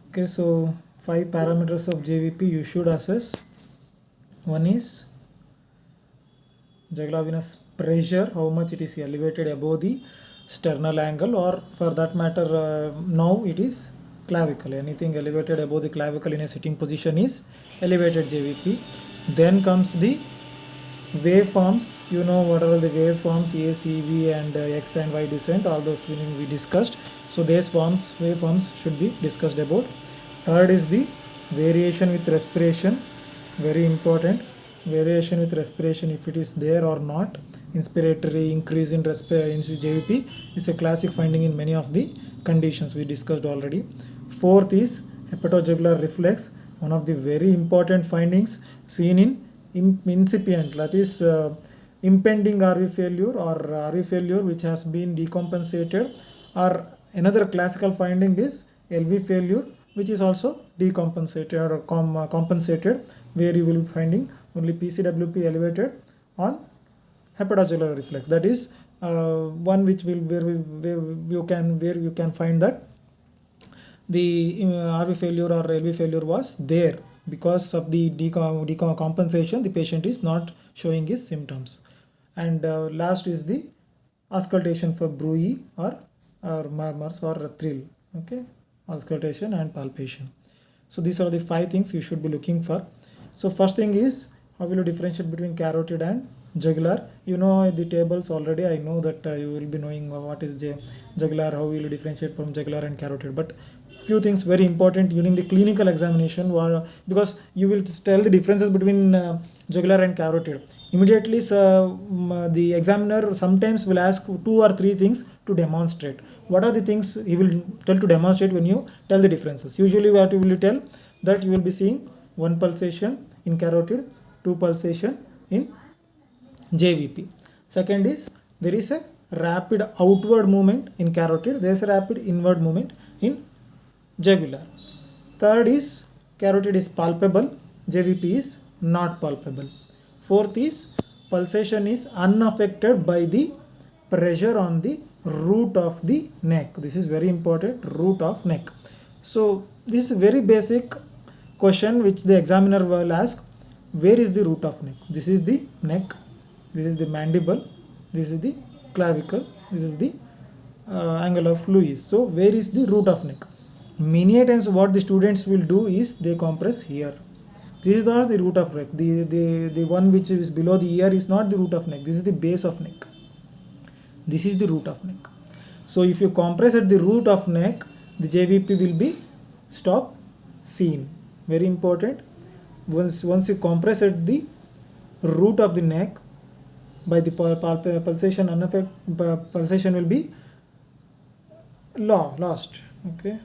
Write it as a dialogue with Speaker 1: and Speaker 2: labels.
Speaker 1: Okay, so 5 parameters of JVP you should assess. One is jugular venous pressure, how much it is elevated above the sternal angle, or for that matter, now it is clavicle. Anything elevated above the clavicle in a sitting position is elevated JVP. Then comes the waveforms. You know what are the waveforms, A, C, V, and X and Y descent, all those we discussed. So these waveforms should be discussed about. Third is the variation with respiration, very important. Variation with respiration, if it is there or not. Inspiratory increase in JVP is a classic finding in many of the conditions we discussed already. Fourth is hepatojugular reflex, one of the very important findings seen in incipient, that is impending RV failure or RV failure which has been decompensated, or another classical finding is LV failure which is also decompensated or compensated, where you will be finding only PCWP elevated on hepatojugular reflex. That is one which will where you can find that the RV failure or LV failure was there. Because of the decompensation, the patient is not showing his symptoms. And last is the auscultation for bruit or murmurs or thrill. Okay, auscultation and palpation. So these are the 5 things you should be looking for. So first thing is, how will you differentiate between carotid and jugular? You know the tables already. I know that you will be knowing what is jugular, how will you differentiate from jugular and carotid. But few things very important during the clinical examination, because you will tell the differences between jugular and carotid. Immediately the examiner sometimes will ask 2 or 3 things to demonstrate. What are the things he will tell to demonstrate when you tell the differences? Usually what you will tell that you will be seeing 1 pulsation in carotid, 2 pulsation in JVP. Second is, there is a rapid outward movement in carotid, there is a rapid inward movement in jugular. Third is, carotid is palpable, JVP is not palpable. Fourth is, pulsation is unaffected by the pressure on the root of the neck. This is very important, root of neck. So this is very basic question which the examiner will ask. Where is the root of neck? This is the neck, this is the mandible, this is the clavicle, this is the angle of Lewis. So where is the root of neck? Many times what the students will do is they compress here. This is not the root of neck. The one which is below the ear is not the root of neck. This is the base of neck. This is the root of neck. So if you compress at the root of neck, the JVP will be stop seen. Very important. Once you compress at the root of the neck, by the pulsation unaffected, pulsation will be lost. Okay.